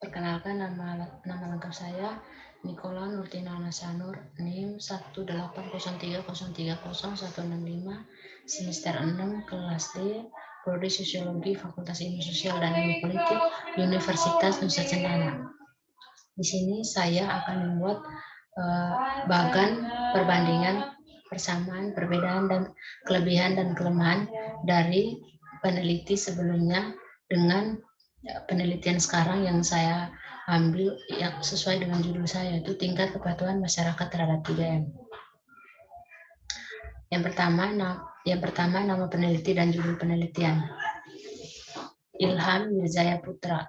Perkenalkan, nama lengkap saya Nicola Nurtina Nasanur, NIM 18030300165, semester 6, kelas D, Prodi Sosiologi, Fakultas Ilmu Sosial dan Ilmu Politik, Universitas Nusa Cendana. Di sini saya akan membuat bagan perbandingan, persamaan, perbedaan, dan kelebihan dan kelemahan dari peneliti sebelumnya dengan penelitian sekarang yang saya ambil yang sesuai dengan judul saya, yaitu tingkat kepatuhan masyarakat terhadap 3M. Yang pertama nama peneliti dan judul penelitian. Ilham Wirzaya Putra,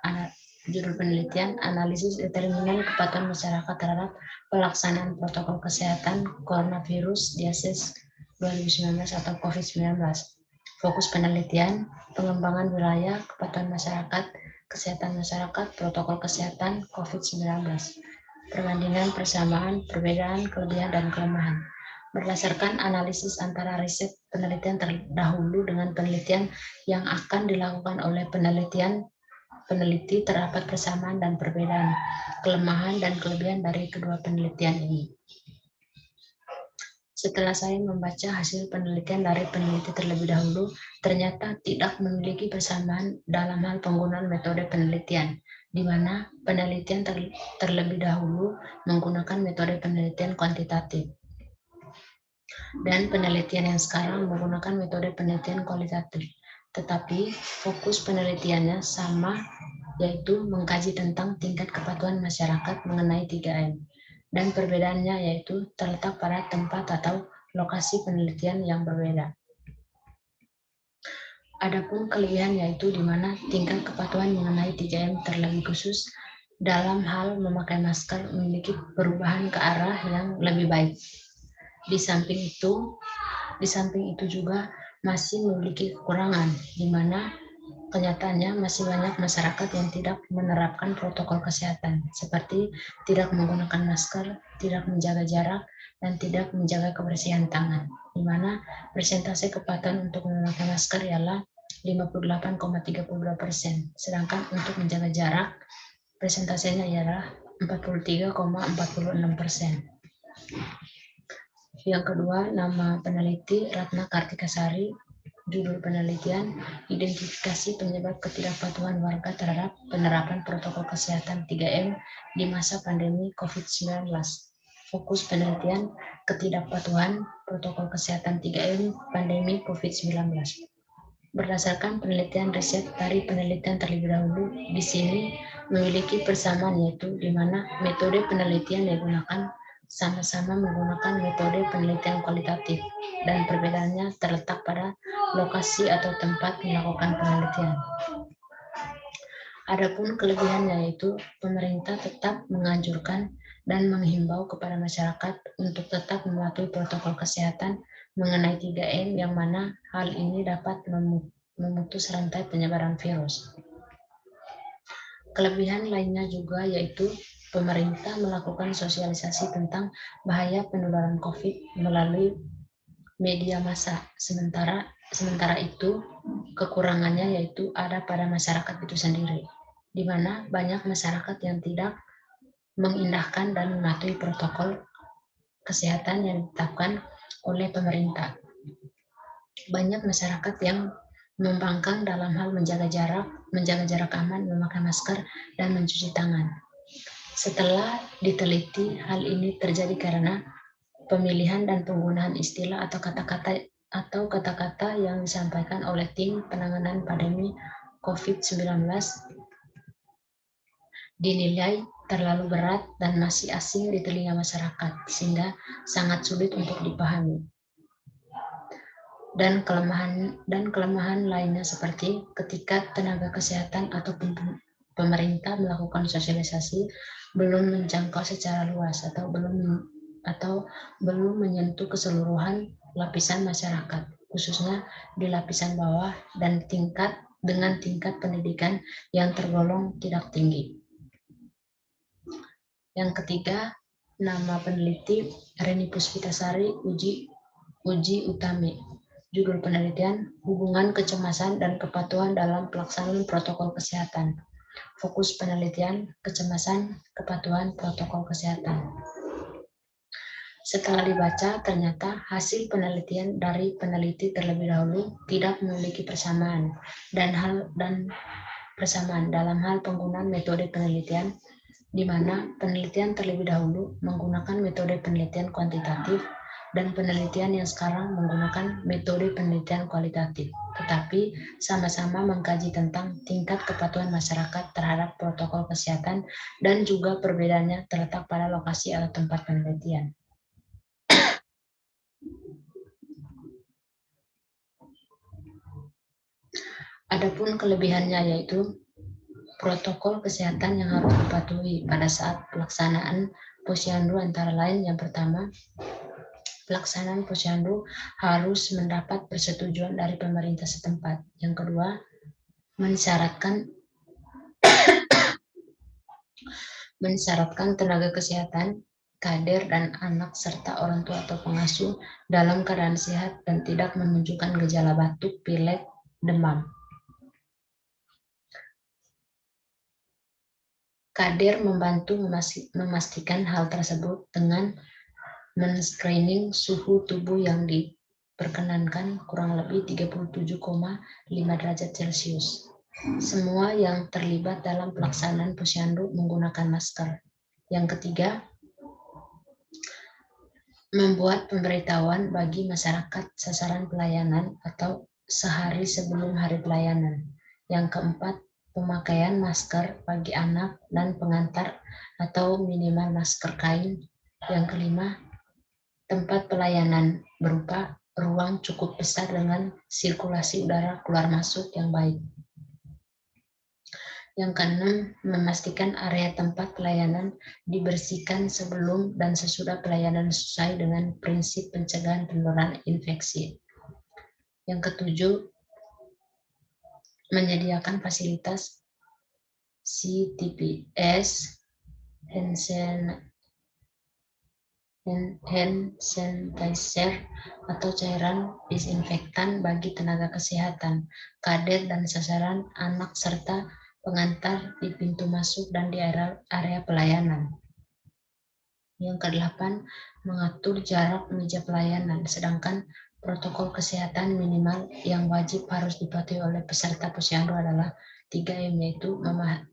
judul penelitian analisis determinan kepatuhan masyarakat terhadap pelaksanaan protokol kesehatan coronavirus disease 2019 atau COVID-19. Fokus penelitian, pengembangan wilayah kepatuhan masyarakat, kesehatan masyarakat, protokol kesehatan COVID-19. Perbandingan, persamaan, perbedaan, kelebihan, dan kelemahan. Berdasarkan analisis antara riset penelitian terdahulu dengan penelitian yang akan dilakukan oleh peneliti, terdapat persamaan dan perbedaan, kelemahan dan kelebihan dari kedua penelitian ini. Setelah saya membaca hasil penelitian dari peneliti terlebih dahulu, ternyata tidak memiliki persamaan dalam hal penggunaan metode penelitian, di mana penelitian terlebih dahulu menggunakan metode penelitian kuantitatif. Dan penelitian yang sekarang menggunakan metode penelitian kualitatif. Tetapi fokus penelitiannya sama, yaitu mengkaji tentang tingkat kepatuhan masyarakat mengenai 3M. Dan perbedaannya yaitu terletak pada tempat atau lokasi penelitian yang berbeda. Adapun kelebihan yaitu di mana tingkat kepatuhan mengenai 3M terlebih khusus dalam hal memakai masker memiliki perubahan ke arah yang lebih baik. Di samping itu juga masih memiliki kekurangan, di mana kenyataannya masih banyak masyarakat yang tidak menerapkan protokol kesehatan, seperti tidak menggunakan masker, tidak menjaga jarak, dan tidak menjaga kebersihan tangan, di mana persentase kepatuhan untuk memakai masker ialah 58,32%, sedangkan untuk menjaga jarak persentasenya ialah 43,46%. Yang kedua, nama peneliti Ratna Kartikasari, judul penelitian identifikasi penyebab ketidakpatuhan warga terhadap penerapan protokol kesehatan 3M di masa pandemi COVID-19. Fokus penelitian ketidakpatuhan protokol kesehatan 3M pandemi COVID-19. Berdasarkan penelitian riset dari penelitian terlebih dahulu, di sini memiliki persamaan, yaitu di mana metode penelitian yang digunakan sama-sama menggunakan metode penelitian kualitatif, dan perbedaannya terletak pada lokasi atau tempat melakukan penelitian. Adapun kelebihannya yaitu pemerintah tetap menganjurkan dan menghimbau kepada masyarakat untuk tetap mematuhi protokol kesehatan mengenai 3M, yang mana hal ini dapat memutus rantai penyebaran virus. Kelebihan lainnya juga yaitu pemerintah melakukan sosialisasi tentang bahaya penularan COVID melalui media massa. Sementara itu, kekurangannya yaitu ada pada masyarakat itu sendiri, di mana banyak masyarakat yang tidak mengindahkan dan mematuhi protokol kesehatan yang ditetapkan oleh pemerintah. Banyak masyarakat yang membangkang dalam hal menjaga jarak aman, memakai masker, dan mencuci tangan. Setelah diteliti, hal ini terjadi karena pemilihan dan penggunaan istilah atau kata-kata yang disampaikan oleh tim penanganan pandemi COVID-19 dinilai terlalu berat dan masih asing di telinga masyarakat, sehingga sangat sulit untuk dipahami. Dan kelemahan lainnya seperti ketika tenaga kesehatan ataupun pemerintah melakukan sosialisasi belum menjangkau secara luas atau belum menyentuh keseluruhan lapisan masyarakat, khususnya di lapisan bawah dan dengan tingkat pendidikan yang tergolong tidak tinggi. Yang ketiga, nama peneliti Reni Puspitasari Uji Utami. Judul penelitian, hubungan kecemasan dan kepatuhan dalam pelaksanaan protokol kesehatan. fokus penelitian, kecemasan, kepatuhan protokol kesehatan. Setelah dibaca, ternyata hasil penelitian dari peneliti terlebih dahulu tidak memiliki persamaan dalam hal penggunaan metode penelitian, di mana penelitian terlebih dahulu menggunakan metode penelitian kuantitatif dan penelitian yang sekarang menggunakan metode penelitian kualitatif, tetapi sama-sama mengkaji tentang tingkat kepatuhan masyarakat terhadap protokol kesehatan dan juga perbedaannya terletak pada lokasi atau tempat penelitian. Adapun kelebihannya yaitu protokol kesehatan yang harus dipatuhi pada saat pelaksanaan posyandu antara lain yang pertama, pelaksanaan posyandu harus mendapat persetujuan dari pemerintah setempat. Yang kedua, mensyaratkan tenaga kesehatan, kader dan anak serta orang tua atau pengasuh dalam keadaan sehat dan tidak menunjukkan gejala batuk, pilek, demam. Kader membantu memastikan hal tersebut dengan men-screening suhu tubuh yang diperkenankan kurang lebih 37,5 derajat Celcius. Semua yang terlibat dalam pelaksanaan posyandu menggunakan masker. Yang ketiga, membuat pemberitahuan bagi masyarakat sasaran pelayanan atau sehari sebelum hari pelayanan. Yang keempat, pemakaian masker bagi anak dan pengantar atau minimal masker kain. Yang kelima, tempat pelayanan berupa ruang cukup besar dengan sirkulasi udara keluar masuk yang baik. Yang keenam, memastikan area tempat pelayanan dibersihkan sebelum dan sesudah pelayanan sesuai dengan prinsip pencegahan penularan infeksi. Yang ketujuh, menyediakan fasilitas CTPS, hand sanitizer atau cairan disinfektan bagi tenaga kesehatan, kader dan sasaran anak serta pengantar di pintu masuk dan di area pelayanan. Yang kedelapan, mengatur jarak meja pelayanan, sedangkan protokol kesehatan minimal yang wajib harus dipatuhi oleh peserta posyandu adalah 3M, yaitu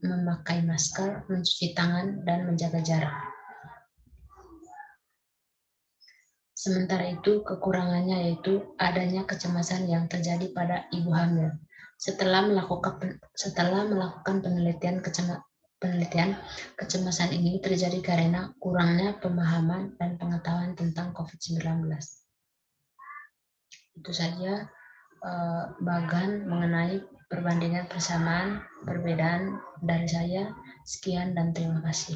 memakai masker, mencuci tangan, dan menjaga jarak. Sementara itu, kekurangannya yaitu adanya kecemasan yang terjadi pada ibu hamil. Setelah melakukan penelitian, kecemasan ini terjadi karena kurangnya pemahaman dan pengetahuan tentang COVID-19. Itu saja bagan mengenai perbandingan persamaan, perbedaan dari saya. Sekian dan terima kasih.